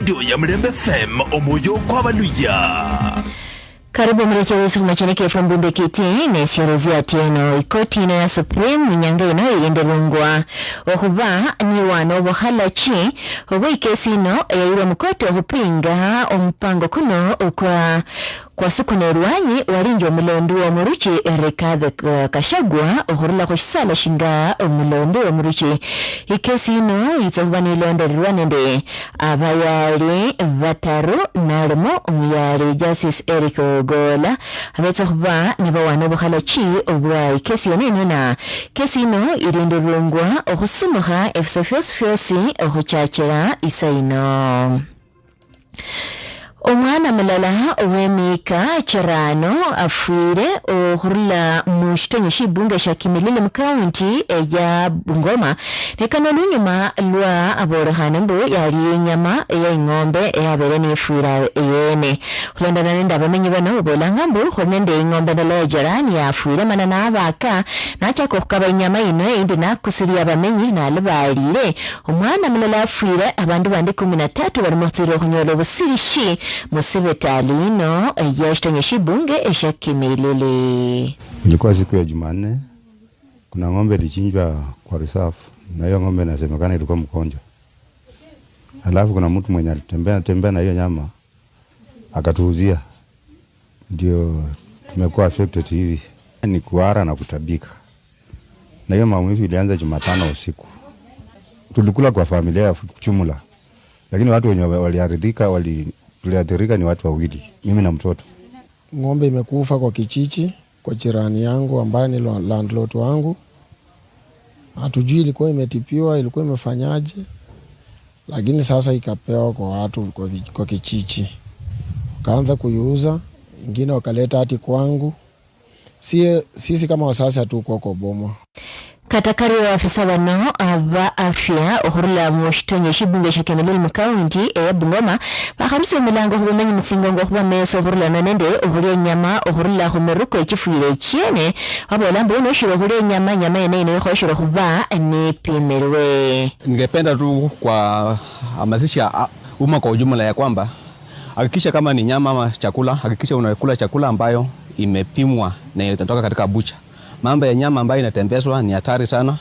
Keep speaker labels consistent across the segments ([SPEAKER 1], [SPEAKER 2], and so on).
[SPEAKER 1] Radio ya Mlembe FM omoyo kwa baluya.
[SPEAKER 2] Karibu mrejelezi kumachanike from Bumbe Kiti nesirozia tieno ikoti ino ya Supreme nyanga ino ilindelungwa ohuba ni wano wahala chi ohu ikesi ino ya iwa mkoto hupinga ompango kuno kwa siku neruanyi warinjo mlondo wa muruchi Rigathi Gachagua ohurula kusala shinga mlondo wa muruchi ikesi ino itsobani londe rwanende abayari bataru narmo umuyari Justice Eric Gola abetsa kuba nibawano bukhala chi obwa ikesi ino na kesi ino irindelungwa ohusumuha FCFS ohuchachira isaino. Omwana mulala owemika chirano afwire ohurula mushtonye shibunga sha Kimilili mkaunti ya Bungoma nekano lunyuma lwa aborohana mbu yali nyama ya ingombe yabere ni fwira yene hulondana nenda bamenyi bano bolanga mbu honende ingombe nalo jarani ya fwira manana abaka nacha kokaba inyama ino indi nakusiria bamenyi na albalire omwana mulala afwire abandu bandi 13 bali musiro kunyolo busirishi musibitali ino yashtonye shibunge esha Kimilili.
[SPEAKER 3] Ilikuwa siku ya Jumanne, kuna ngombe ilichinjwa kwa reserve na hiyo ngombe inasemekana ilikuwa mgonjwa. Alafu kuna mtu mwenye alitembea na hiyo nyama akatuuzia, ndio tumekuwa affected hivi. Ni kuhara na kutabika. Na hiyo maumivu ilianza Jumatano usiku. Tulikula kwa familia ya jumla, lakini watu wenye waliathirika tuliathirika ni watu wawili, mimi na mtoto.
[SPEAKER 4] Ngombe imekufa kwa Kichichi kwa jirani yangu ambaye ni landlord wangu. Hatujui ilikuwa imetipiwa, ilikuwa imefanyaje, lakini sasa ikapewa kwa watu kwa Kichichi. Kaanza kuiuza, ingine wakaleta hati kwangu. Sisi kama wasasi hatuko kwa boma.
[SPEAKER 2] Katakari wa afisa wano aba afya ohurula mushtonye shibunge sha Kimilili mkaunti ya Bungoma bakarusi milango hubumenyi msingongo huba meso ohurula nanende ohulia nyama ohurula humeruko ichifuile chiene wabo lambu unoshiro ohulia nyama ene ino yuhoshiro huba ni pimerwe.
[SPEAKER 5] Ningependa tu kwa hamasisha umma kwa ujumla ya kwamba hakikisha kama ni nyama ama chakula, hakikisha unakula chakula ambayo imepimwa na inatoka katika bucha. Mambo ya nyama ambayo inatembezwa ni hatari sana.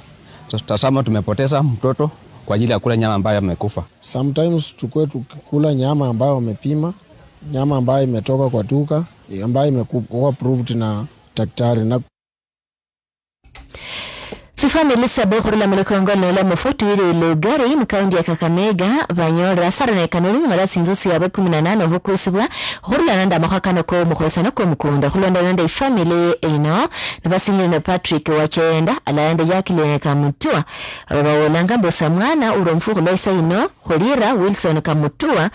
[SPEAKER 5] Tutasema tumepoteza mtoto kwa ajili ya kula nyama ambayo imekufa.
[SPEAKER 4] Sometimes tukula nyama ambayo wamepima, nyama ambayo imetoka kwa duka, ambayo imekuwa approved na daktari na
[SPEAKER 2] Sifamili sabo hurula mlekongo nela mafutu ile lugari mkaundi ya Kakamega banyora sara na kanuni mala sinzusi ya 18 huku isibwa hurula nanda makakano ko mukhosana ko mukunda hulonda nanda ifamily ino nabasingile na Patrick Wachenda alaenda Jacqueline Kamutua abawolanga mbosa mwana uromfu loisa ino Holira Wilson Kamutua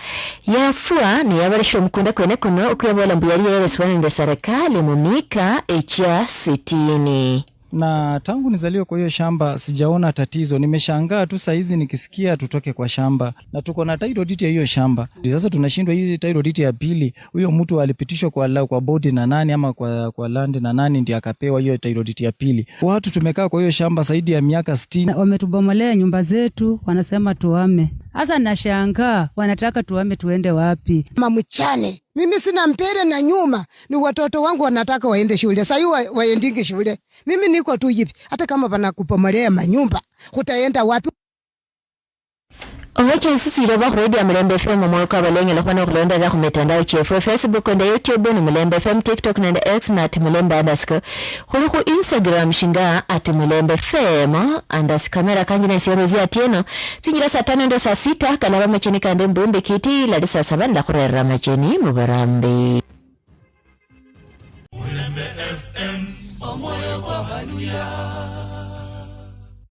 [SPEAKER 2] yafua ni yabarisho mkunda kwene kuno ukuyabola mbiyari ya reswani nde serikali mumika echa 60.
[SPEAKER 6] Na tangu nizaliwe kwa hiyo shamba sijaona tatizo. Nimeshangaa tu saizi nikisikia tutoke kwa shamba na tuko na title deed ya hiyo shamba. Sasa tunashindwa hizi title deed ya pili. Huyo mtu alipitishwa kwa bodi na nani ama kwa land na nani ndiye akapewa hiyo title deed ya pili. Watu tumekaa kwa hiyo shamba zaidi ya miaka 60.
[SPEAKER 7] Wametubomolea nyumba zetu, wanasema tuame. Sasa nashangaa wanataka tuame tuende wapi?
[SPEAKER 8] Mamuchane. Mimi sina mpere na nyuma, ni watoto wangu wanataka waende shule. Sasa waendinge shule. Mimi niko tu hivi. Hata kama banakupomolea manyumba, utaenda wapi?
[SPEAKER 2] Oweche sisi roba kurudi ya Mlembe FM mwaka walenye lakwana kulonda na kumetandao chefu Facebook na YouTube ni Mlembe FM, TikTok na X na @Mlembe_. Huluku Instagram shinga @Mlembe_FM kamera kanjina isirozia tieno sinjira saa 5 ndo saa 6 kalaba macheni kande Mbumbe Kiti la saa 7 la kurera macheni Mubarambi.